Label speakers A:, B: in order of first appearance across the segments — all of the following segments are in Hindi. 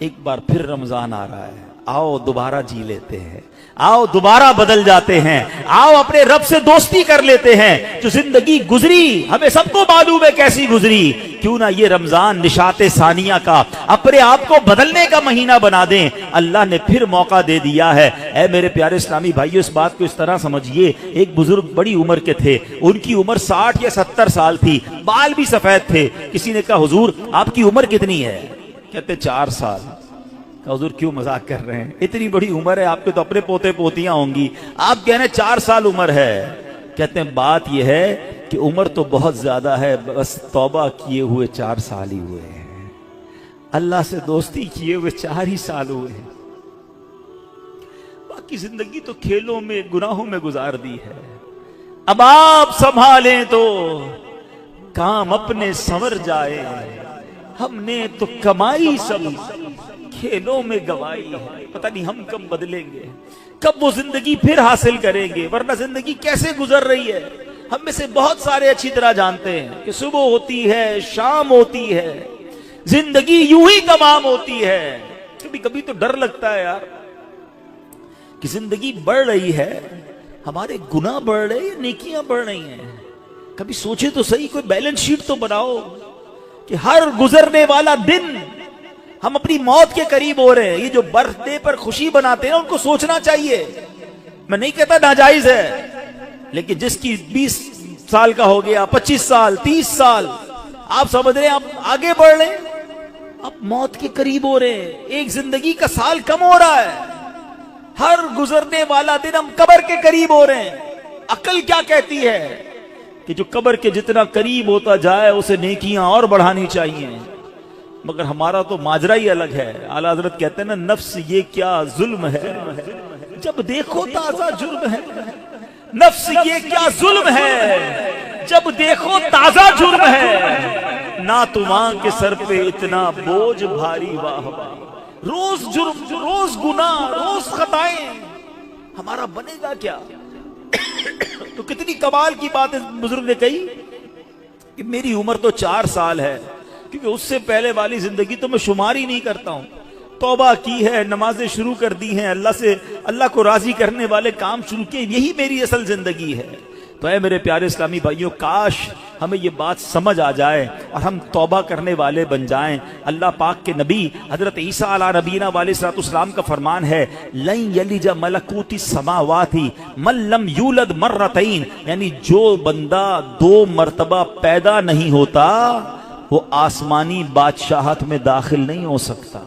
A: एक बार फिर रमजान आ रहा है, आओ दोबारा जी लेते हैं, आओ दोबारा बदल जाते हैं, आओ अपने रब से दोस्ती कर लेते हैं। जो जिंदगी गुजरी हमें सबको मालूम है कैसी गुजरी, क्यों ना ये रमजान निशाते सानिया का अपने आप को बदलने का महीना बना दें। अल्लाह ने फिर मौका दे दिया है। ऐ मेरे प्यारे इस्लामी भाइयों, इस बात को इस तरह समझिए, एक बुजुर्ग बड़ी उम्र के थे, उनकी उम्र 60 या 70 साल थी, बाल भी सफेद थे। किसी ने कहा हुजूर आपकी उम्र कितनी है? कहते 4 साल। हुजूर क्यों मजाक कर रहे हैं, इतनी बड़ी उम्र है, आपके तो अपने पोते पोतियां होंगी, आप कह रहे हैं 4 साल उम्र है। कहते हैं बात यह है कि उम्र तो बहुत ज्यादा है, बस तौबा किए हुए 4 साल ही हुए हैं, अल्लाह से दोस्ती किए हुए 4 ही साल हुए हैं, बाकी जिंदगी तो खेलों में गुनाहों में गुजार दी है। अब आप संभालें तो काम अपने संवर जाए, हमने तो कमाई सब खेलों में गवाई है। पता नहीं हम कब बदलेंगे, कब वो जिंदगी फिर हासिल करेंगे, वरना जिंदगी कैसे गुजर रही है हम में से बहुत सारे अच्छी तरह जानते हैं कि सुबह होती है, शाम होती है, जिंदगी यूं ही तमाम होती है। कभी कभी तो डर लगता है यार कि जिंदगी बढ़ रही है, हमारे गुनाह बढ़ रहे हैं, नेकियां बढ़ रही हैं। कभी सोचे तो सही, कोई बैलेंस शीट तो बनाओ कि हर गुजरने वाला दिन हम अपनी मौत के करीब हो रहे हैं। ये जो बर्थडे पर खुशी बनाते हैं उनको सोचना चाहिए। मैं नहीं कहता नाजायज है, लेकिन जिसकी 20 साल का हो गया, 25 साल, 30 साल, आप समझ रहे हैं आप आगे बढ़ रहे हैं, आप मौत के करीब हो रहे हैं, एक जिंदगी का साल कम हो रहा है, हर गुजरने वाला दिन हम कब्र के करीब हो रहे हैं। अकल क्या कहती है कि जो कब्र के जितना करीब होता जाए उसे नेकियां और बढ़ानी चाहिए, मगर हमारा तो माजरा ही अलग है। आला हज़रत कहते हैं ना, नफ्स ये क्या जुल्म है, जब देखो ताजा जुर्म है। नफ्स ये क्या जुल्म है, जब देखो ताजा जुर्म है। ना तुमां के सर पे इतना बोझ भारी, वाह वाह। रोज जुर्म, रोज गुनाह, रोज खताएं, हमारा बनेगा क्या? तो कितनी कमाल की बात इस बुजुर्ग ने कही कि मेरी उम्र तो 4 साल है, क्योंकि उससे पहले वाली जिंदगी तो मैं शुमार ही नहीं करता हूं। तौबा की है, नमाजें शुरू कर दी हैं, अल्लाह को राजी करने वाले काम शुरू किए, यही मेरी असल जिंदगी है। तो है मेरे प्यारे इस्लामी भाइयों, काश हमें ये बात समझ आ जाए और हम तौबा करने वाले बन जाएं। अल्लाह पाक के नबी हजरत ईसा अला नबीना वालेहिस्सलाम का फरमान है, लन यलिजा मलकूती समावाती मन लम यूलद मर्रतैन, यानी जो बंदा 2 मर्तबा पैदा नहीं होता वो आसमानी बादशाहत में दाखिल नहीं हो सकता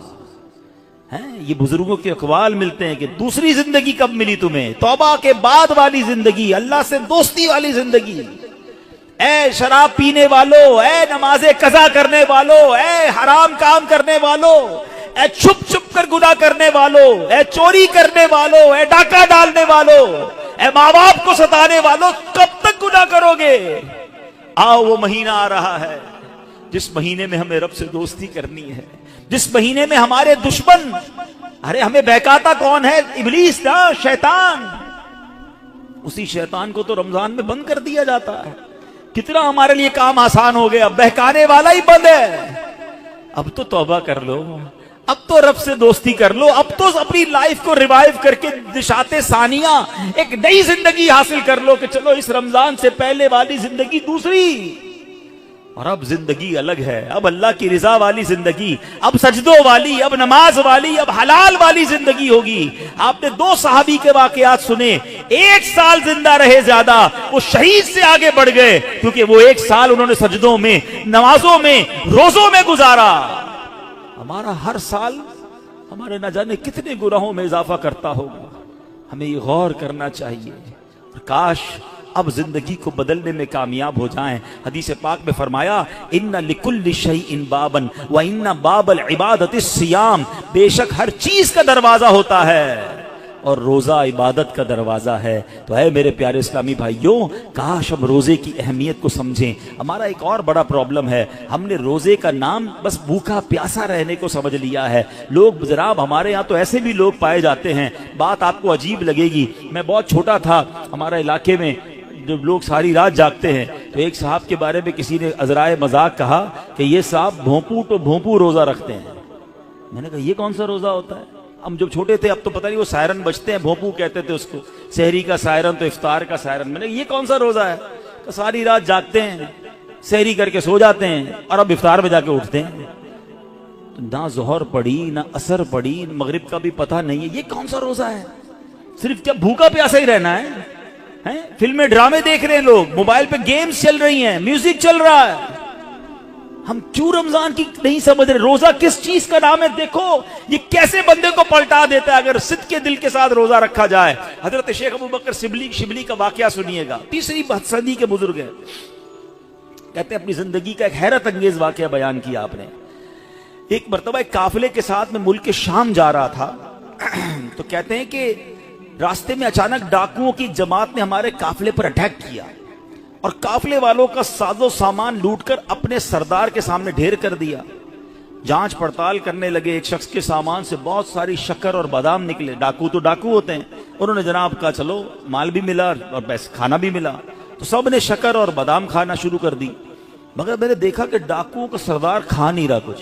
A: है। ये बुजुर्गों के अक़वाल मिलते हैं कि दूसरी जिंदगी कब मिली तुम्हें? तौबा के बाद वाली जिंदगी, अल्लाह से दोस्ती वाली जिंदगी। ऐ शराब पीने वालों, ऐ नमाज़े कज़ा करने वालों, ऐ हराम काम करने वालों, ऐ छुप छुप कर गुनाह करने वालों, ऐ चोरी करने वालों, ऐ डाका डालने वालों, ऐ माँ बाप को सताने वालों, कब तक गुनाह करोगे? आओ वो महीना आ रहा है जिस महीने में हमें रब से दोस्ती करनी है, जिस महीने में हमारे दुश्मन, अरे हमें बहकाता कौन है? इब्लीस ना, शैतान। उसी शैतान को तो रमजान में बंद कर दिया जाता है। कितना हमारे लिए काम आसान हो गया, बहकाने वाला ही बंद है। अब तो तौबा कर लो, अब तो रब से दोस्ती कर लो, अब तो अपनी लाइफ को रिवाइव करके निशाते सानिया एक नई जिंदगी हासिल कर लो कि चलो इस रमजान से पहले वाली जिंदगी दूसरी, और अब जिंदगी अलग है। अब अल्लाह की रिजा वाली जिंदगी, अब सजदों वाली, अब नमाज वाली, अब हलाल वाली जिंदगी होगी। आपने 2 सहाबी के वाकयात सुने, 1 साल जिंदा रहे ज्यादा, वो शहीद से आगे बढ़ गए, क्योंकि वो 1 साल उन्होंने सजदों में, नमाजों में, रोजों में गुजारा। हमारा हर साल हमारे न जाने कितने गुनाहों में इजाफा करता होगा, हमें ये गौर करना चाहिए। काश अब जिंदगी को बदलने में कामयाब हो जाएं। हदीस पाक में फरमाया, इन्ना लिकुल्लि शैइन बाबन व इन्ना बाबल इबादतिस सियाम, बेशक हर चीज का दरवाजा होता है और रोजा इबादत का दरवाजा है। तो है मेरे प्यारे इस्लामी भाइयों, काश हम रोजे की अहमियत को समझें। हमारा एक और बड़ा प्रॉब्लम है, हमने रोजे का नाम बस भूखा प्यासा रहने को समझ लिया है। लोग जनाब, हमारे यहाँ तो ऐसे भी लोग पाए जाते हैं, बात आपको अजीब लगेगी। मैं बहुत छोटा था, हमारा इलाके में जब लोग सारी रात जागते हैं, तो एक साहब के बारे में किसी ने अजराए मजाक कहा कि ये साहब भोंपू तो भोंपू रोजा रखते हैं। मैंने कहा ये कौन सा रोजा होता है? हम जब छोटे थे, अब तो पता नहीं, वो सायरन बजते हैं, भोंपू कहते थे उसको, सहरी का सायरन तो इफ्तार का सायरन। मैंने ये कौन सा रोजा है? तो सारी रात जागते हैं, सहरी करके सो जाते हैं और अब इफ्तार में जाके उठते हैं। तो ना जोहर पड़ी ना असर पड़ी, मगरिब का भी पता नहीं है, ये कौन सा रोजा है? सिर्फ क्या भूखा प्यासा ही रहना है? फिल्में ड्रामे देख रहे हैं लोग, मोबाइल पे गेम्स चल रही हैं, म्यूजिक चल रहा है। हम क्यों रमजान की नहीं समझ रहे? रोजा किस चीज का नाम है? देखो ये कैसे बंदे को पलटा देता है अगर सिद्ध के दिल के साथ रोजा रखा जाए। हजरत शेख अबू बकर शिबली का वाकया सुनिएगा, 3री सदी के बुजुर्ग हैं। कहते हैं अपनी जिंदगी का एक हैरत अंगेज वाकया बयान किया आपने। एक मरतबा एक काफिले के साथ में मुल्क के शाम जा रहा था तो कहते हैं कि रास्ते में अचानक डाकुओं की जमात ने हमारे काफिले पर अटैक किया और काफिले वालों का साजो सामान लूटकर अपने सरदार के सामने ढेर कर दिया। जांच पड़ताल करने लगे, एक शख्स के सामान से बहुत सारी शक्कर और बादाम निकले। डाकू तो डाकू होते हैं, उन्होंने जनाब कहा चलो माल भी मिला और पैसे खाना भी मिला, तो सब ने शक्कर और बादाम खाना शुरू कर दी। मगर मैंने देखा कि डाकुओं का सरदार खा नहीं रहा कुछ।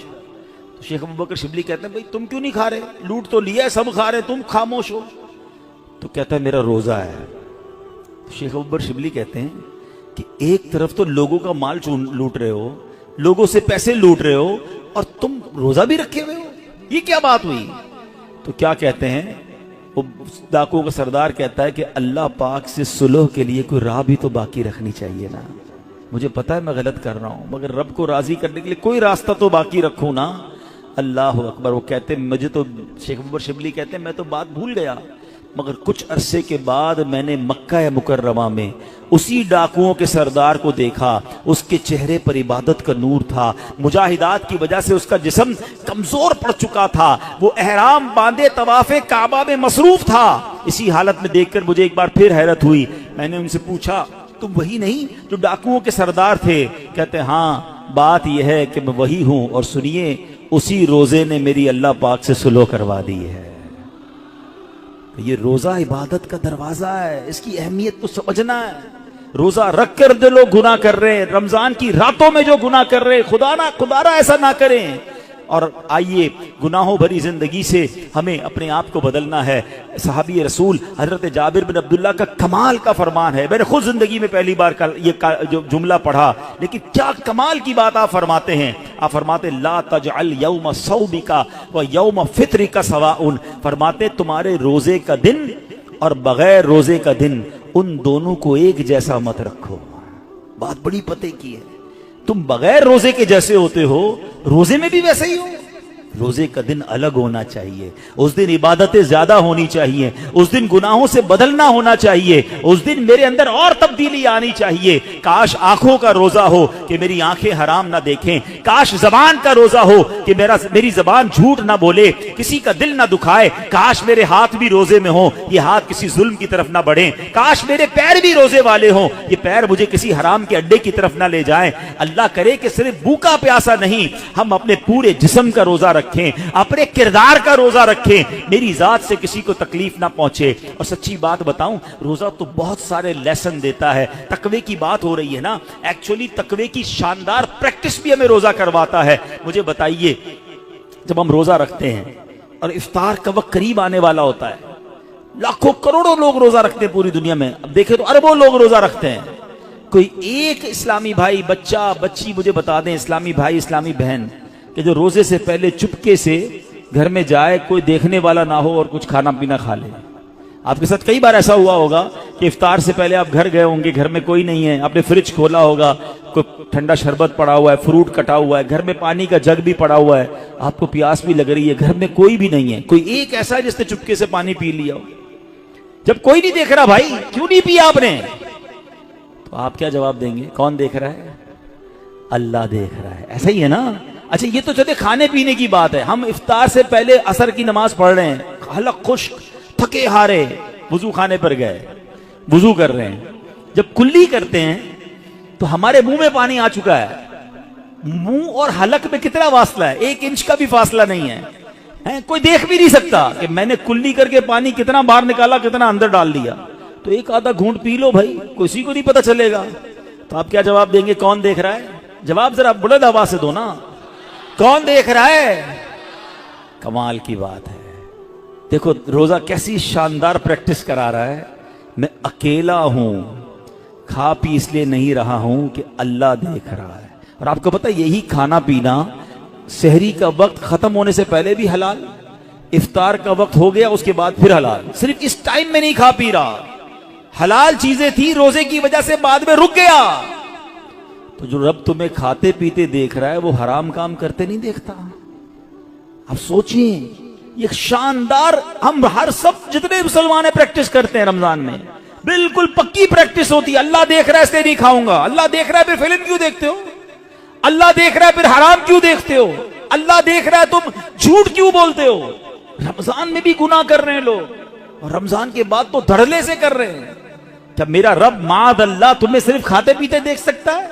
A: तो शेख अबू बकर शिबली कहते हैं भाई तुम क्यों नहीं खा रहे? लूट तो लिया है, सब खा रहे, तुम खामोश हो। तो कहता है मेरा रोजा है। तो शेख अबू बकर शिबली कहते हैं कि एक तरफ तो लोगों का माल लूट रहे हो, लोगों से पैसे लूट रहे हो, और तुम रोजा भी रखे हुए हो, ये क्या बात हुई? तो क्या कहते हैं वो डाकुओं का सरदार कहता है कि अल्लाह पाक से सुलह के लिए कोई राह भी तो बाकी रखनी चाहिए ना। मुझे पता है मैं गलत कर रहा हूं, मगर रब को राजी करने के लिए कोई रास्ता तो बाकी रखूं ना। अल्लाह अकबर। वो कहते मुझे तो, शेख अबू बकर शिबली कहते हैं मैं तो बात भूल गया, मगर कुछ अरसे के बाद मैंने मक्का मुकर्रमा में उसी डाकुओं के सरदार को देखा। उसके चेहरे पर इबादत का नूर था, मुजाहिदात की वजह से उसका जिस्म कमजोर पड़ चुका था, वो एहराम बांधे तवाफे काबा में मसरूफ था। इसी हालत में देखकर मुझे एक बार फिर हैरत हुई। मैंने उनसे पूछा तुम वही नहीं जो डाकुओं के सरदार थे? कहते हाँ बात यह है कि मैं वही हूं, और सुनिए उसी रोजे ने मेरी अल्लाह पाक से सुलह करवा दी है। ये रोजा इबादत का दरवाजा है, इसकी अहमियत को समझना है। रोजा रख कर जो लोग गुनाह कर रहे हैं, रमजान की रातों में जो गुनाह कर रहे हैं, खुदारा ऐसा ना करें। और आइए गुनाहों भरी जिंदगी से हमें अपने आप को बदलना है। सहाबी रसूल हजरत जाबिर बिन अब्दुल्ला का कमाल का फरमान है। मैंने खुद जिंदगी में पहली बार जो जुमला पढ़ा, लेकिन क्या कमाल की बात आप फरमाते हैं। आप फरमाते ला तजअल यौम सौबिका व यौम फित्रिका सवाउन। फरमाते तुम्हारे रोजे का दिन और बगैर रोजे का दिन, उन दोनों को एक जैसा मत रखो। बात बड़ी पते की है। तुम बगैर रोजे के जैसे होते हो, रोजे में भी वैसे ही हो। रोजे का दिन अलग होना चाहिए, उस दिन इबादतें ज्यादा होनी चाहिए, उस दिन गुनाहों से बदलना होना चाहिए, उस दिन मेरे अंदर और तब्दीली आनी चाहिए। काश आंखों का रोजा हो कि मेरी आंखें हराम ना देखें, काश जबान का रोजा हो कि मेरी जबान झूठ ना बोले, किसी का दिल ना दुखाए। काश मेरे हाथ भी रोजे में हो, ये हाथ किसी जुल्म की तरफ ना बढ़े। काश मेरे पैर भी रोजे वाले हो, ये पैर मुझे किसी हराम के अड्डे की तरफ ना ले जाए। अल्लाह करे कि सिर्फ भूखा प्यासा नहीं, हम अपने पूरे जिस्म का रोजा रखें, अपने किरदार का रोजा रखें, मेरी जात से किसी को तकलीफ ना पहुंचे। और सच्ची बात बताऊं, रोजा तो बहुत सारे लेसन देता है। तकवे की बात हो रही है ना, एक्चुअली तकवे की शानदार प्रैक्टिस भी हमें रोजा करवाता है। मुझे बताइए, जब हम रोजा रखते हैं और इफ्तार का वक्त करीब आने वाला होता है, लाखों करोड़ों लोग रोजा रखते हैं पूरी दुनिया में, अब देखें तो अरबों लोग रोजा रखते हैं। कोई एक इस्लामी भाई, बच्चा बच्ची मुझे बता दें, इस्लामी भाई इस्लामी बहन, कि जो रोजे से पहले चुपके से घर में जाए, कोई देखने वाला ना हो और कुछ खाना पीना खा ले। आपके साथ कई बार ऐसा हुआ होगा कि इफ्तार से पहले आप घर गए होंगे, घर में कोई नहीं है, आपने फ्रिज खोला होगा, कोई ठंडा शरबत पड़ा हुआ है, फ्रूट कटा हुआ है, घर में पानी का जग भी पड़ा हुआ है, आपको प्यास भी लग रही है, घर में कोई भी नहीं है, कोई एक ऐसा है जिसने चुपके से पानी पी लिया हो। जब कोई नहीं देख रहा, भाई क्यों नहीं पिया आपने, तो आप क्या जवाब देंगे? कौन देख रहा है? अल्लाह देख रहा है। ऐसा ही है ना? अच्छा, ये तो चले खाने पीने की बात है। हम इफ्तार से पहले असर की नमाज पढ़ रहे हैं, हलक खुश्क, थके हारे, वुजू खाने पर गए, वुजू कर रहे हैं। जब कुल्ली करते हैं तो हमारे मुंह में पानी आ चुका है। मुंह और हलक में कितना फासला है? 1 इंच का भी फासला नहीं है। कोई देख भी नहीं सकता कि मैंने कुल्ली करके पानी कितना बाहर निकाला, कितना अंदर डाल दिया। तो एक आधा घूंट पी लो भाई, किसी को नहीं पता चलेगा। तो आप क्या जवाब देंगे? कौन देख रहा है? जवाब जरा बुलंद आवाज से दो ना। कौन देख रहा है? कमाल की बात है। देखो रोजा कैसी शानदार प्रैक्टिस करा रहा है। मैं अकेला हूं, खा पी इसलिए नहीं रहा हूं कि अल्लाह देख रहा है। और आपको पता है यही खाना पीना सहरी का वक्त खत्म होने से पहले भी हलाल, इफ्तार का वक्त हो गया उसके बाद फिर हलाल। सिर्फ इस टाइम में नहीं खा पी रहा, हलाल चीजें थी, रोजे की वजह से बाद में रुक गया। तो जो रब तुम्हें खाते पीते देख रहा है वो हराम काम करते नहीं देखता। आप सोचिए, ये शानदार, हम हर सब जितने मुसलमान प्रैक्टिस करते हैं रमजान में, बिल्कुल पक्की प्रैक्टिस होती है। अल्लाह देख रहा है इसलिए नहीं खाऊंगा, अल्लाह देख रहा है फिर फिल्म क्यों देखते हो, अल्लाह देख रहा है फिर हराम क्यों देखते हो, अल्लाह देख रहा है तुम झूठ क्यों बोलते हो। रमजान में भी गुनाह कर रहे हैं लोग, और रमजान के बाद तो धड़ल्ले से कर रहे हैं। क्या मेरा रब माद अल्लाह तुम्हें सिर्फ खाते पीते देख सकता है?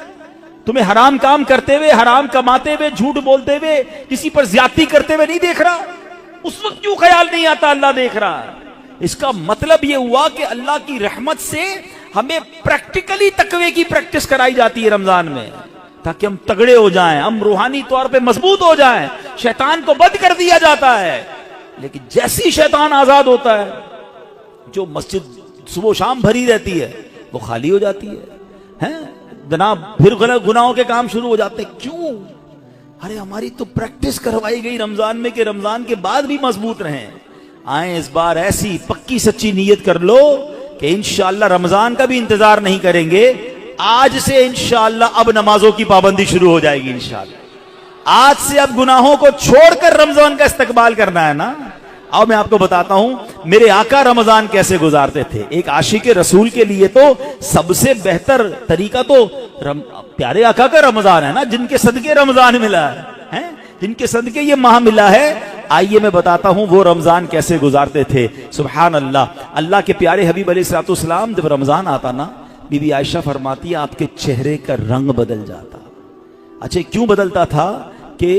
A: तुम्हें हराम काम करते हुए, हराम कमाते हुए, झूठ बोलते हुए, किसी पर ज्यादती करते हुए नहीं देख रहा? उस वक्त क्यों ख्याल नहीं आता अल्लाह देख रहा है? इसका मतलब यह हुआ कि अल्लाह की रहमत से हमें प्रैक्टिकली तकवे की प्रैक्टिस कराई जाती है रमजान में, ताकि हम तगड़े हो जाएं, हम रूहानी तौर पे मजबूत हो जाएं। शैतान को बंद कर दिया जाता है, लेकिन जैसी शैतान आजाद होता है, जो मस्जिद सुबह शाम भरी रहती है वो खाली हो जाती है जनाब, फिर गलत गुनाहों के काम शुरू हो जाते हैं। क्यों? अरे हमारी तो प्रैक्टिस करवाई गई रमजान में कि रमजान के बाद भी मजबूत रहें। आए इस बार ऐसी पक्की सच्ची नीयत कर लो कि इंशाअल्लाह रमजान का भी इंतजार नहीं करेंगे। आज से इंशाअल्लाह अब नमाजों की पाबंदी शुरू हो जाएगी। इंशाअल्लाह आज से अब गुनाहों को छोड़कर रमजान का इस्तकबाल करना है ना। अब मैं आपको बताता हूं मेरे आका रमजान कैसे गुजारते थे। एक आशिक रसूल के लिए तो सबसे बेहतर तरीका तो प्यारे आका का रमजान है ना, जिनके सदके रमजान मिला है, जिनके सदके ये माह मिला है। आइए मैं बताता हूं वो रमजान कैसे गुजारते थे। सुभान अल्लाह, अल्लाह के प्यारे हबीब अलैहिस्सलाम जब रमजान आता ना, बीबी आयशा फरमाती है आपके चेहरे का रंग बदल जाता। अच्छा क्यों बदलता था? कि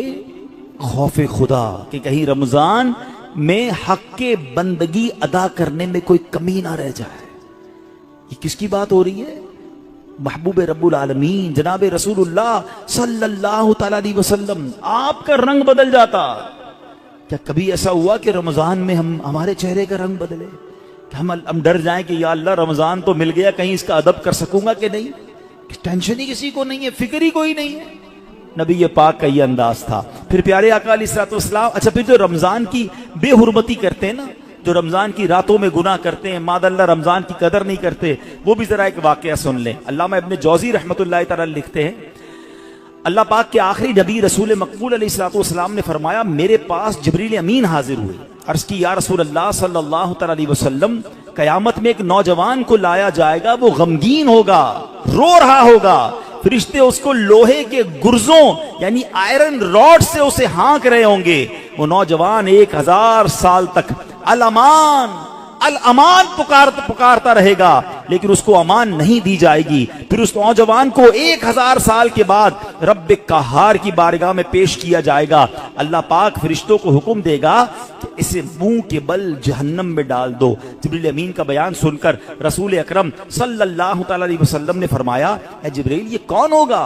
A: खौफे खुदा कि कहीं रमजान में हक के बंदगी अदा करने में कोई कमी ना रह जाए। ये किसकी बात हो रही है? महबूब रब्बुल आलमीन जनाब रसूलुल्लाह सल्लल्लाहु तआला अलैहि वसल्लम, आपका रंग बदल जाता। क्या कभी ऐसा हुआ कि रमजान में हमारे चेहरे का रंग बदले, कि हम डर जाएं कि या अल्लाह रमजान तो मिल गया, कहीं इसका अदब कर सकूंगा कि नहीं? टेंशन ही किसी को नहीं है, फिक्र ही कोई नहीं है। नबी ये पाक का ये अंदाज था। फिर प्यारे आका अलैहिस्सलाम, अच्छा फिर जो रमजान की बेहुरमती करते हैं ना, जो रमजान की रातों में गुनाह करते हैं, मादल्ला रमजान की कदर नहीं करते, वो भी जरा एक वाकया सुन लें। अल्लामा इब्न जौजी रहमतुल्लाह तआला लिखते हैं, अल्लाह पाक के आखिरी नबी रसूल मकबूल अलैहिस्सलाम ने फरमाया, मेरे पास जिब्रील अमीन हाजिर हुए। अर्ज की या रसूल अल्लाह सल्लल्लाहु तआला अलैहि वसल्लम, कयामत में एक नौजवान को लाया जाएगा, वो गमगीन होगा, रो रहा होगा। फरिश्ते उसको लोहे के गुर्जों यानी आयरन रॉड से उसे हाँक रहे होंगे। वो नौजवान 1000 साल तक अल अमान अल अमान पुकारता रहेगा, लेकिन उसको अमान नहीं दी जाएगी। फिर उस नौजवान को 1000 साल के बाद रब्बे कहार की बारगाह में पेश किया जाएगा। अल्लाह पाक फरिश्तों को हुक्म देगा कि इसे मुंह के बल जहन्नम में डाल दो। जिब्रील अमीन का बयान सुनकर रसूल अकरम सल्लल्लाहु तआला अलैहि वसल्लम ने फरमाया, ए जिब्रील ये कौन होगा?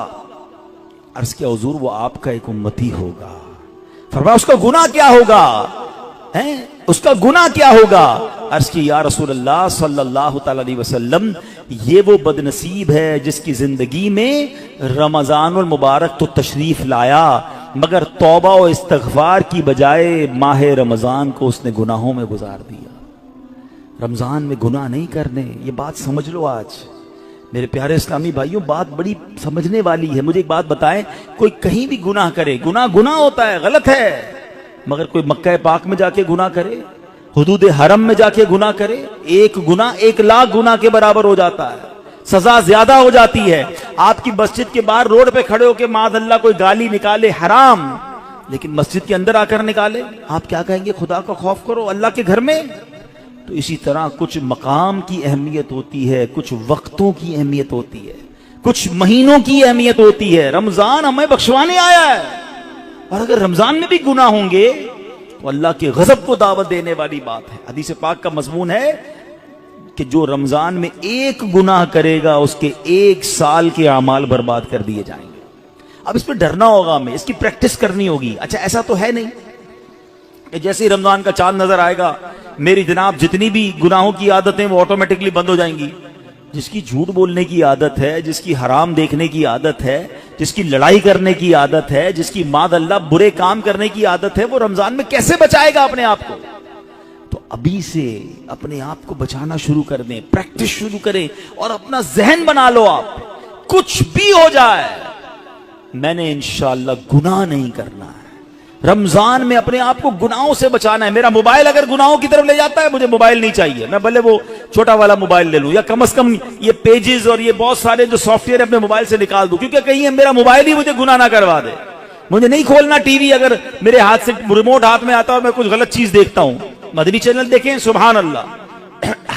A: अर्ज किया हुजूर वो आपका एक उम्मती होगा। फरमाया उसका गुनाह क्या होगा? उसका गुनाह क्या होगा? अर्ज की या रसूल अल्लाह सल्लल्लाहु तआला अलैहि वसल्लम, ये वो बदनसीब है जिसकी जिंदगी में रमजानुल मुबारक तो तशरीफ लाया, मगर तौबा और इस्तगफार की बजाय माह रमजान को उसने गुनाहों में गुजार दिया। रमजान में गुनाह नहीं करने, ये बात समझ लो। आज मेरे प्यारे इस्लामी भाइयों, बात बड़ी समझने वाली है। मुझे एक बात बताएं, कोई कहीं भी गुनाह करे, गुनाह होता है, गलत है, मगर कोई मक्का पाक में जाके गुनाह करे, हुदूद हरम में जाके गुनाह करे, एक गुनाह 1 लाख गुनाह के बराबर हो जाता है, सजा ज्यादा हो जाती है। आपकी मस्जिद के बाहर रोड पे खड़े होके मादल्ला कोई गाली निकाले, हराम, लेकिन मस्जिद के अंदर आकर निकाले, आप क्या कहेंगे? खुदा का खौफ करो अल्लाह के घर में। तो इसी तरह कुछ मकाम की अहमियत होती है, कुछ वक्तों की अहमियत होती है, कुछ महीनों की अहमियत होती है। रमजान हमें बख्शवाने आया है, और अगर रमजान में भी गुनाह होंगे तो अल्लाह के गजब को दावत देने वाली बात है। हदीस पाक का मजमून है कि जो रमजान में एक गुनाह करेगा उसके 1 साल के अमाल बर्बाद कर दिए जाएंगे। अब इस पर डरना होगा, हमें इसकी प्रैक्टिस करनी होगी। अच्छा ऐसा तो है नहीं, कि जैसे ही रमजान का चांद नजर आएगा मेरी जनाब जितनी भी गुनाहों की आदतें वो ऑटोमेटिकली बंद हो जाएंगी। जिसकी झूठ बोलने की आदत है, जिसकी हराम देखने की आदत है, जिसकी लड़ाई करने की आदत है, जिसकी मादअल्लाह बुरे काम करने की आदत है, वो रमजान में कैसे बचाएगा अपने आप को? तो अभी से अपने आप को बचाना शुरू कर दें, प्रैक्टिस शुरू करें और अपना जहन बना लो आप, कुछ भी हो जाए मैंने इंशाअल्लाह गुनाह नहीं करना है। रमजान में अपने आप को गुनाहों से बचाना है। मेरा मोबाइल अगर गुनाहों की तरफ ले जाता है, मुझे मोबाइल नहीं चाहिए, मैं भले वो छोटा वाला मोबाइल ले लूं, या कम से कम ये पेजेस और ये बहुत सारे जो सॉफ्टवेयर अपने मोबाइल से निकाल दूं, क्योंकि कहीं मेरा मोबाइल ही मुझे गुनाह ना करवा दे। मुझे नहीं खोलना टीवी, अगर मेरे हाथ से रिमोट हाथ में आता है और मैं कुछ गलत चीज देखता हूं। मदनी चैनल देखें, सुभान अल्लाह।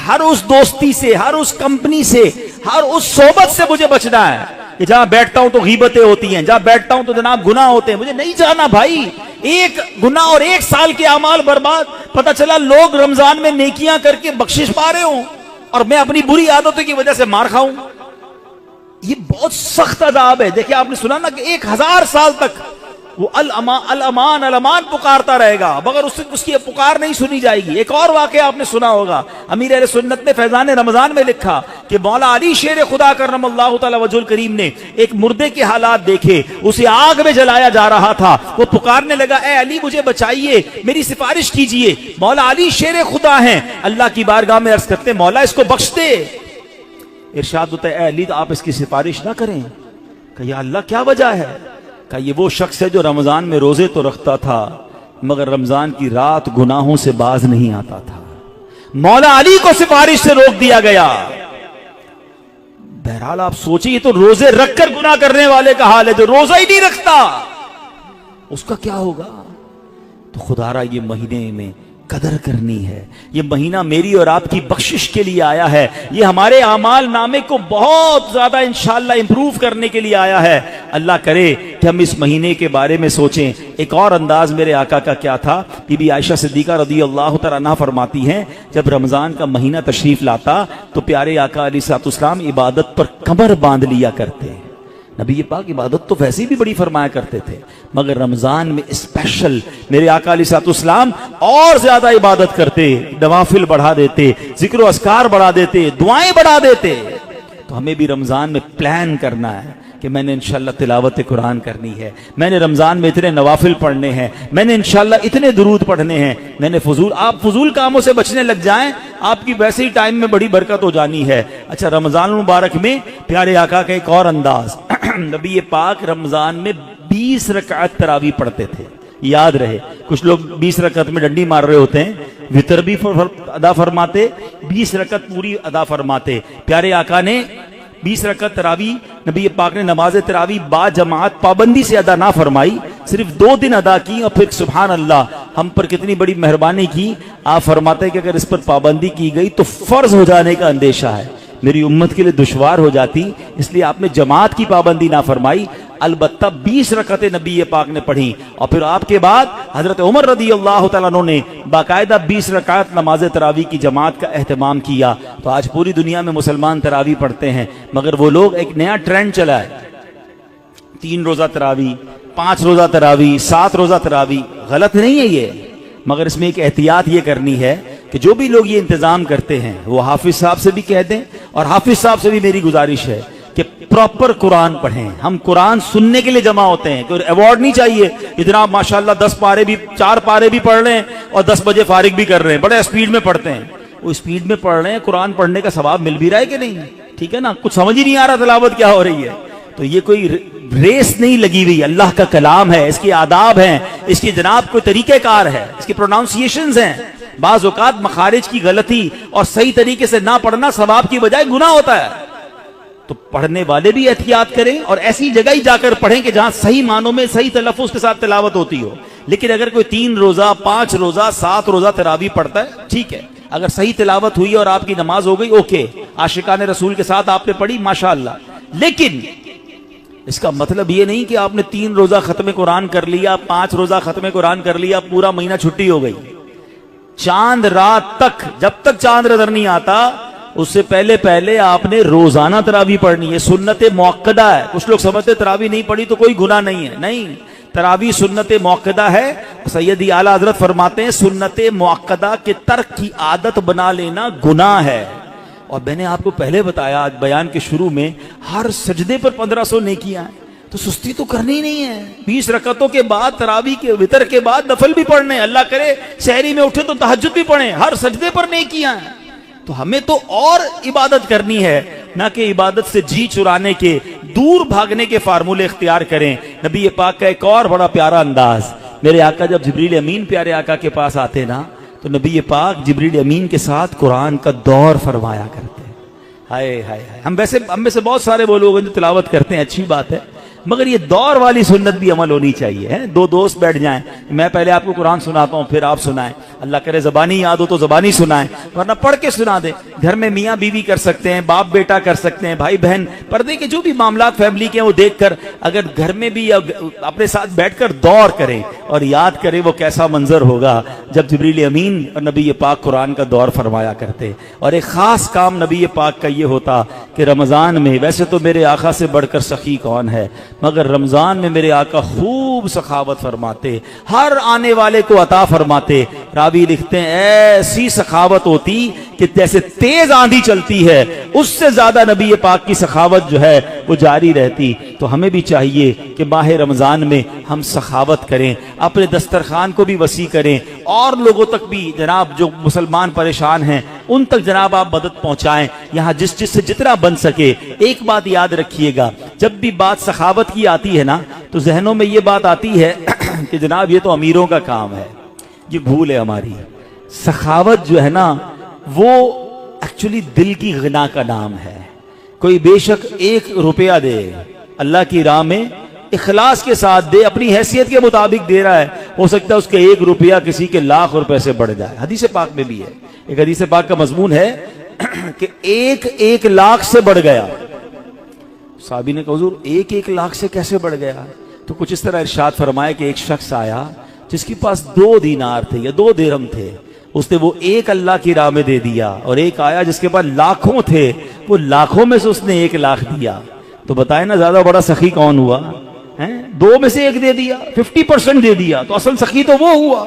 A: हर उस दोस्ती से, हर उस कंपनी से, हर उस सोबत से मुझे बचना है कि जहां बैठता हूं तो गीबतें होती हैं, जहां बैठता हूं तो जनाब गुनाह होते हैं। मुझे नहीं जाना भाई, एक गुनाह और एक साल के अमाल बर्बाद। पता चला लोग रमजान में नेकियां करके बख्शिश पा रहे हो और मैं अपनी बुरी आदतों की वजह से मार खाऊं। ये बहुत सख्त अजाब है। देखिए, आपने सुना ना कि 1000 साल तक वो अल अमान पुकारता रहेगा, मगर उसकी पुकार नहीं सुनी जाएगी। एक और वाकया आपने सुना होगा, अमीर अहले सुन्नत ने फैजान रमजान में लिखा कि मौला अली शेर खुदा करमल्लाहु तआला वजहुल करीम ने एक मुर्दे के हालात देखे, उसे आग में जलाया जा रहा था। वो पुकारने लगा, ए अली मुझे बचाइए, मेरी सिफारिश कीजिए। मौला अली शेर खुदा हैं, अल्लाह की बारगाह में अर्ज करते, मौला इसको बख्श दे। इरशाद होता है, ए अली तो आप इसकी सिफारिश ना करें। कहा, या अल्लाह क्या वजह है? कहा, ये वो शख्स है जो रमजान में रोजे तो रखता था मगर रमजान की रात गुनाहों से बाज नहीं आता था। मौला अली को सिफारिश से रोक दिया गया। बहरहाल आप सोचिए, तो रोजे रखकर गुनाह करने वाले का हाल है, जो रोजा ही नहीं रखता उसका क्या होगा? तो खुदारा ये महीने में कदर करनी है। ये महीना मेरी और आपकी बख्शिश के लिए आया है। ये हमारे आमाल नामे को बहुत ज्यादा इंशाअल्लाह इंप्रूव करने के लिए आया है। अल्लाह करे कि हम इस महीने के बारे में सोचें। एक और अंदाज मेरे आका का क्या था, बीबी आयशा सिद्दीका रज़ियल्लाहु तआला अन्हा फरमाती हैं, जब रमजान का महीना तशरीफ लाता तो प्यारे आका अलैहिस्सलाम इबादत पर कमर बांध लिया करते। नबी ये पाक इबादत तो वैसे भी बड़ी फरमाया करते थे, मगर रमजान में स्पेशल मेरे आका अलैहिस्सलाम और ज्यादा इबादत करते, नवाफिल बढ़ा देते, जिक्र अस्कार बढ़ा देते, दुआएं बढ़ा देते। तो हमें भी रमजान में प्लान करना है कि मैंने इंशाअल्लाह तिलावत कुरान करनी है, मैंने रमजान में इतने नवाफिल पढ़ने हैं, मैंने इंशाअल्लाह इतने दुरूद पढ़ने हैं, मैंने आप फजूल कामों से बचने लग जाएं, आपकी वैसे ही टाइम में बड़ी बरकत हो जानी है। अच्छा, रमजान मुबारक में प्यारे आका का एक और अंदाज, नबी पाक रमजान में 20 रकात तरावी पढ़ते थे। याद रहे, कुछ लोग 20 रकात में डंडी मार रहे होते हैं, वितर भी अदा फरमाते, 20 रकात पूरी अदा फरमाते। प्यारे आका ने 20 रकात तरावी, नबी पाक ने नमाज तरावी बा जमात पाबंदी से अदा ना फरमाई, सिर्फ 2 दिन अदा की और फिर सुभान अल्लाह हम पर कितनी बड़ी मेहरबानी की। आप फरमाते कि अगर इस पर पाबंदी की गई तो फर्ज हो जाने का अंदेशा है, मेरी उम्मत के लिए दुश्वार हो जाती, इसलिए आपने जमात की पाबंदी ना फरमाई। अलबत्ता 20 रकातें नबी पाक ने पढ़ी और फिर आपके बाद हजरत उमर रज़ियल्लाहु तआला अन्हु ने बाकायदा 20 रकात नमाज तरावी की जमात का एहतमाम किया। तो आज पूरी दुनिया में मुसलमान तरावी पढ़ते हैं, मगर वो लोग एक नया ट्रेंड चला है, 3 रोजा तरावी, 5 रोजा तरावी, 7 रोजा तरावी। गलत नहीं है ये, मगर इसमें एक एहतियात ये करनी है कि जो भी लोग ये इंतजाम करते हैं वो हाफिज साहब से भी कह दें, और हाफिज साहब से भी मेरी गुजारिश है कि प्रॉपर कुरान पढ़ें। हम कुरान सुनने के लिए जमा होते हैं, कोई अवार्ड नहीं चाहिए। इतना माशाल्लाह 10 पारे भी, 4 पारे भी पढ़ रहे हैं और 10 बजे फारिग भी कर रहे हैं, बड़े स्पीड में पढ़ते हैं। वो स्पीड में पढ़ रहे हैं, कुरान पढ़ने का सवाब मिल भी रहा है कि नहीं? ठीक है ना, कुछ समझ ही नहीं आ रहा तिलावत क्या हो रही है। तो ये कोई रेस नहीं लगी हुई, अल्लाह का कलाम है, इसके आदाब हैं, इसके जनाब कोई तरीकेकार है, इसके प्रोनाउंसिएशंस हैं। बाज़ औक़ात मखारिज की गलती और सही तरीके से ना पढ़ना सवाब की बजाय गुनाह होता है। तो पढ़ने वाले भी एहतियात करें और ऐसी जगह ही जाकर पढ़ें कि जहां सही मानों में सही तलफ़्फ़ुज़ के साथ तिलावत होती हो। लेकिन अगर कोई 3 रोजा, 5 रोजा, 7 रोजा तरावी पढ़ता है, ठीक है, अगर सही तिलावत हुई और आपकी नमाज हो गई, ओके, आशिकाने रसूल के साथ आपने पढ़ी, माशाअल्लाह। लेकिन इसका मतलब ये नहीं कि आपने 3 रोजा खत्म कुरान कर लिया, 5 रोजा खत्म कुरान कर लिया, पूरा महीना छुट्टी हो गई। चांद रात तक, जब तक चांद नजर नहीं आता उससे पहले पहले आपने रोजाना तरावी पढ़नी है। सुन्नत मुअक्कदा है। कुछ लोग समझते तरावी नहीं पढ़ी तो कोई गुनाह नहीं है, नहीं, तरावी सुन्नत मुअक्कदा है। सैयदी आला हजरत फरमाते हैं सुन्नत मुअक्कदा के तर्क की आदत बना लेना गुनाह है। और मैंने आपको पहले बताया आज बयान के शुरू में, हर सजदे पर 1500 नेकियां हैं, तो सुस्ती तो करनी नहीं है। 20 रकतों के बाद तरावी के वितर के बाद नफल भी पढ़ने, अल्लाह करे सहरी में उठे तो तहज्जुद भी पढ़े, हर सजदे पर नेकियां हैं। तो हमें तो और इबादत करनी है, ना कि इबादत से जी चुराने के, दूर भागने के फार्मूले इख्तियार करें। नबी पाक का एक और बड़ा प्यारा अंदाज, मेरे आका जब जिब्रील अमीन प्यारे आका के पास आते ना, तो नबी पाक जिब्रील अमीन के साथ कुरान का दौर फरमाया करते हैं। हाय हाय हाय, हम में से बहुत सारे वो लोग जो तिलावत करते हैं, अच्छी बात है, मगर ये दौर वाली सुन्नत भी अमल होनी चाहिए है। दो दोस्त बैठ जाएं, मैं पहले आपको कुरान सुनाता हूं फिर आप सुनाएं, अल्लाह करे जबानी याद हो तो जबानी सुनाएं, वरना पढ़ के सुना दे। घर में मियाँ बीवी कर सकते हैं, बाप बेटा कर सकते हैं, भाई बहन, पर्दे के जो भी मामलात फैमिली के हैं वो देखकर अगर घर में भी अपने साथ बैठकर दौर करें और याद करें, वो कैसा मंजर होगा जब जिब्रील अमीन और नबी पाक कुरान का दौर फरमाया करते। और एक खास काम नबी पाक का ये होता कि रमजान में, वैसे तो मेरे आका से बढ़कर सखी कौन है, मगर रमजान में मेरे आका खूब सखावत फरमाते, हर आने वाले को अता फरमाते। रावी लिखते हैं ऐसी सखावत होती कि जैसे तेज आंधी चलती है, उससे ज्यादा नबी पाक की सखावत जो है वो जारी रहती। तो हमें भी चाहिए कि माह रमजान में हम सखावत करें, अपने दस्तरखान को भी वसी करें, और लोगों तक भी जनाब जो मुसलमान परेशान हैं उन तक जनाब आप मदद पहुंचाएं, यहाँ जिससे जितना बन सके। एक बात याद रखिएगा, जब भी बात सखावत की आती है ना, तो जहनों में ये बात आती है कि जनाब ये तो अमीरों का काम है। ये भूल है हमारी। सखावत जो है ना वो एक्चुअली दिल की गिना का नाम है। कोई बेशक 1 रुपया दे, अल्लाह की राह में इखलास के साथ दे, अपनी हैसियत के मुताबिक दे रहा है, हो सकता है उसके 1 रुपया किसी के लाख रुपए से बढ़ जाए। हदीस पाक में भी है, एक हदीस पाक का मजमून है कि 1 लाख से बढ़ गया। साहबी ने कहा हुजूर 1 लाख से कैसे बढ़ गया? तो कुछ इस तरह इरशाद फरमाया कि एक शख्स आया जिसके पास 2 दीनार थे या 2 दिरहम थे, उसने वो 1 अल्लाह की राह में दे दिया, और एक आया जिसके पास लाखों थे, वो लाखों में से उसने 1 लाख दिया। तो बताए ना ज्यादा बड़ा सखी कौन हुआ है? 2 में से 1 दे दिया, 50% दे दिया, तो असल सखी तो वो हुआ।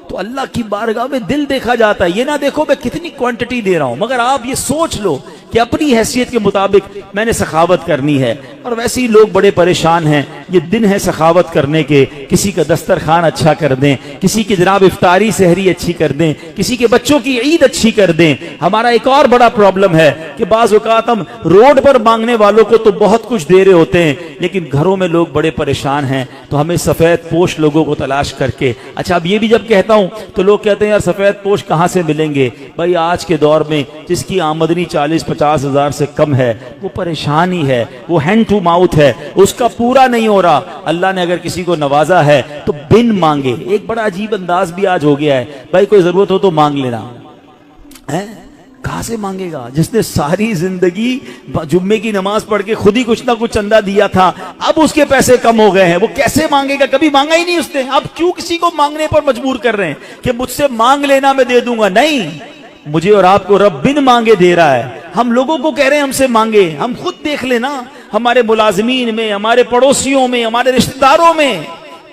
A: तो अल्लाह की बारगाह में दिल देखा जाता है, ये ना देखो मैं कितनी क्वांटिटी दे रहा हूं, मगर आप ये सोच लो कि अपनी हैसियत के मुताबिक मैंने सखावत करनी है। और वैसे ही लोग बड़े परेशान हैं, ये दिन है सखावत करने के, किसी का दस्तरखान अच्छा कर दें, किसी की जनाब इफ्तारी सहरी अच्छी कर दें, किसी के बच्चों की ईद अच्छी कर दें। हमारा एक और बड़ा प्रॉब्लम है कि बाज़ औक़ात हम रोड पर मांगने वालों को तो बहुत कुछ दे रहे होते हैं, लेकिन घरों में लोग बड़े परेशान हैं, तो हमें सफेद पोश लोगों को तलाश करके, अच्छा अब ये भी जब कहता हूं तो लोग कहते हैं यार सफेद पोश कहां से मिलेंगे? भाई आज के दौर में जिसकी आमदनी 40-50 हजार से कम है वो परेशान ही है, वो हैंड टू माउथ है, उसका पूरा नहीं हो रहा। अल्लाह ने अगर किसी को नवाजा है तो बिन मांगे, एक बड़ा अजीब अंदाज भी आज हो गया है, भाई कोई जरूरत हो तो मांग लेना है। कहां से मांगेगा? जिसने सारी जिंदगी जुम्मे की नमाज पढ़ के खुद ही कुछ ना कुछ चंदा दिया था, अब उसके पैसे कम हो गए हैं, वो कैसे मांगेगा? कभी मांगा ही नहीं उसने। अब क्यों किसी को मांगने पर मजबूर कर रहे हैं कि मुझसे मांग लेना मैं दे दूंगा? नहीं, मुझे और आपको रब बिन मांगे दे रहा है। हम लोगों को कह रहे हैं हमसे मांगे, हम खुद देख लेना हमारे मुलाजिमीन में, हमारे पड़ोसियों में, हमारे रिश्तेदारों में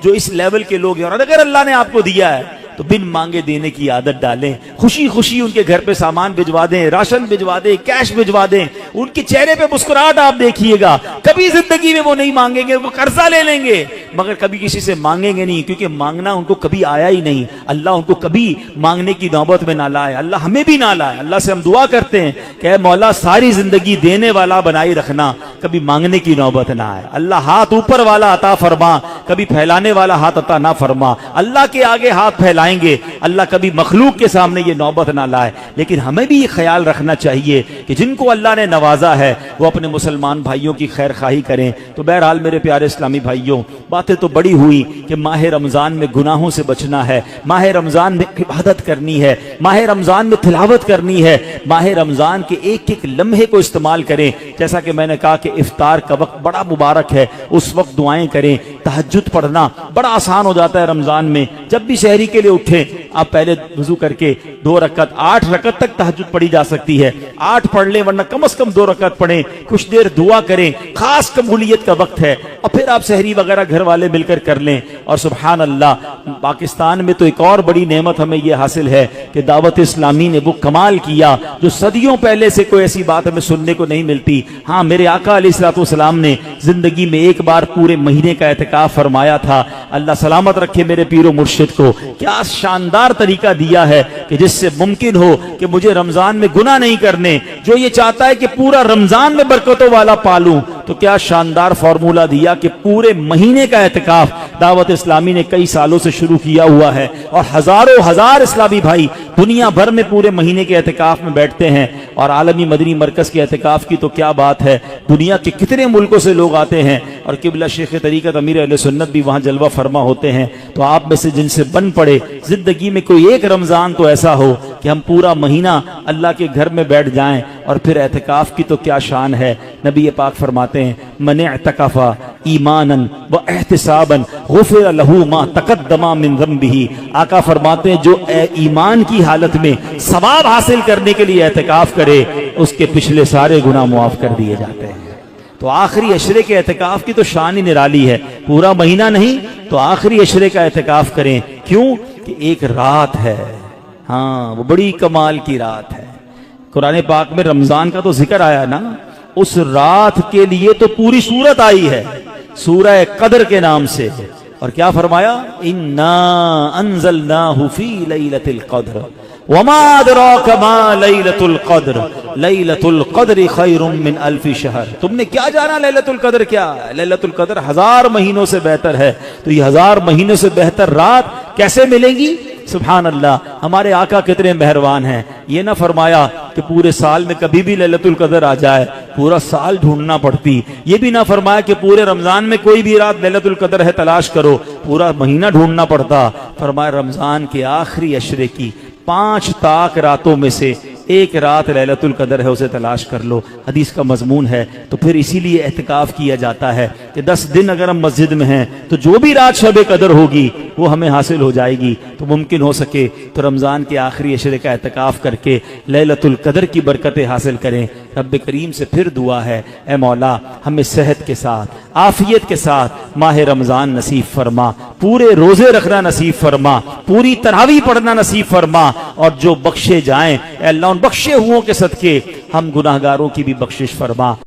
A: जो इस लेवल के लोग हैं, और अगर अल्लाह ने आपको दिया है तो बिन मांगे देने की आदत डालें। खुशी खुशी उनके घर पे सामान भिजवा दें, राशन भिजवा दें, कैश भिजवा दें, उनके चेहरे पे मुस्कुराहट आप देखिएगा। कभी जिंदगी में वो नहीं मांगेंगे, वो कर्जा ले लेंगे मगर कभी किसी से मांगेंगे नहीं, क्योंकि मांगना उनको कभी आया ही नहीं। अल्लाह उनको कभी मांगने की नौबत में ना लाए, अल्लाह हमें भी ना लाए। अल्लाह से हम दुआ करते हैं कि मौला सारी जिंदगी देने वाला बनाए रखना, कभी मांगने की नौबत ना आए। अल्लाह हाथ ऊपर वाला अता फरमा, कभी फैलाने वाला हाथ अता ना फरमा। अल्लाह के आगे हाथ फैलाएंगे, अल्लाह कभी मखलूक के सामने ये नौबत ना लाए। लेकिन हमें भी ये ख्याल रखना चाहिए कि जिनको अल्लाह ने नवाजा है वो अपने मुसलमान भाइयों की खैर खाही करें। तो बहरहाल मेरे प्यारे इस्लामी भाइयों, बातें तो बड़ी हुई कि माह रमजान में गुनाहों से बचना है, माह रमजान में इबादत करनी है, माह रमजान में तिलावत करनी है, माह रमजान के एक एक लम्हे को इस्तेमाल करें। जैसा कि मैंने कहा कि इफ्तार का वक्त बड़ा मुबारक है, उस वक्त दुआएं करें। तहज्जुद पढ़ना बड़ा आसान हो जाता है रमजान में। जब भी शहरी के लिए उठे आप पहले वुजू करके 2 रकत, 8 रकत तक तहज्जुद पढ़ी जा सकती है, 8 पढ़ लें, वरना कम से कम 2 रकत पढ़ें, कुछ देर दुआ करें, खास कबूलियत का वक्त है। और फिर आप सहरी वगैरह घर वाले मिलकर कर लें। और सुभान अल्लाह, पाकिस्तान में तो एक और बड़ी नेमत हमें यह हासिल है कि दावत इस्लामी ने वो कमाल किया जो सदियों पहले से कोई ऐसी बात हमें सुनने को नहीं मिलती। हाँ, मेरे आका अलैहिस्सलाम ने जिंदगी में एक बार पूरे महीने का एहतिकाफ फरमाया था। अल्लाह सलामत रखे मेरे पीरो मुर्शिद को, क्या शानदार तरीका दिया है कि जिससे मुमकिन हो कि मुझे रमजान में गुनाह नहीं करने। जो ये चाहता है कि पूरा रमजान में बरकतों वाला पालूं, तो क्या शानदार फॉर्मूला दिया कि पूरे महीने का एहतिकाफ दावत इस्लामी ने कई सालों से शुरू किया हुआ है और हजारों हजार इस्लामी भाई दुनिया भर में पूरे महीने के एहतिकाफ में बैठते हैं। और आलमी मदनी मरकज के एहतिकाफ की तो क्या बात है, दुनिया के कितने मुल्कों से लोग आते हैं और किबला शेख तरीक़त अमीर अहले सुन्नत भी वहां जलवा फरमा होते हैं। तो आप में से जिनसे बन पड़े जिंदगी में कोई एक रमजान तो ऐसा हो कि हम पूरा महीना अल्लाह के घर में बैठ जाएं, और फिर एहतिकाफ की तो क्या शान है। नबी पाक फरमाते हैं, मन इअतकफ़ा ईमानन व एहतिसाबन गुफ़िर लहू मा तक़द्दमा मिन ज़म्बिही। आका फरमाते हैं, जो ईमान की हालत में सवाब हासिल करने के लिए एहतिकाफ करे, उसके पिछले सारे गुनाह मुआफ कर दिए जाते हैं। तो आखिरी अशरे के एहतिकाफ की तो शान ही निराली है। पूरा महीना नहीं तो आखिरी अशरे का एहतिकाफ करें। क्यों कि एक रात है, हाँ वो बड़ी कमाल की रात है। कुरान पाक में रमजान का तो जिक्र आया ना, उस रात के लिए तो पूरी सूरत आई है, सूरह कदर के नाम से। और क्या फरमाया, इन्ना अंज़लनाहु फी लैलतिल क़द्र वमा अदराका मा लैलतुल क़द्र लैलतुल क़द्रि खैरुम मिन अल्फि शहर। तुमने क्या जाना लैलतुल क़द्र क्या है? लैलतुल क़द्र 1000 महीनों से बेहतर है। तो ये 1000 महीनों से बेहतर रात कैसे मिलेगी? सुभान अल्लाह, हमारे आका कितने मेहरबान हैं। ये ना फरमाया कि पूरे साल में कभी भी लैलतुल क़द्र आ जाए, पूरा साल ढूंढना पड़ती। ये भी ना फरमाया कि पूरे रमजान में कोई भी रात लैलतुल क़द्र है तलाश करो, पूरा महीना ढूंढना पड़ता। फरमाया रमजान के आखिरी अशरे की 5 ताक रातों में से एक रात लैलतुल क़द्र है, उसे तलाश कर लो। हदीस का मजमून है। तो फिर इसीलिए एहतिकाफ किया जाता है कि 10 दिन अगर हम मस्जिद में हैं तो जो भी रात शब कदर होगी वो हमें हासिल हो जाएगी। तो मुमकिन हो सके तो रमज़ान के आखिरी अशरे का एहतिकाफ करके लैलतुल क़द्र की बरकतें हासिल करें। रब्बे करीम से फिर दुआ है, ए मौला हमें सेहत के साथ, आफियत के साथ माह रमज़ान नसीब फरमा, पूरे रोजे रखना नसीब फरमा, पूरी तरावी पढ़ना नसीब फरमा, और जो बख्शे जाएं अल्लाह उन बख्शे हुओं के सदके हम गुनाहगारों की भी बख्शिश फरमा।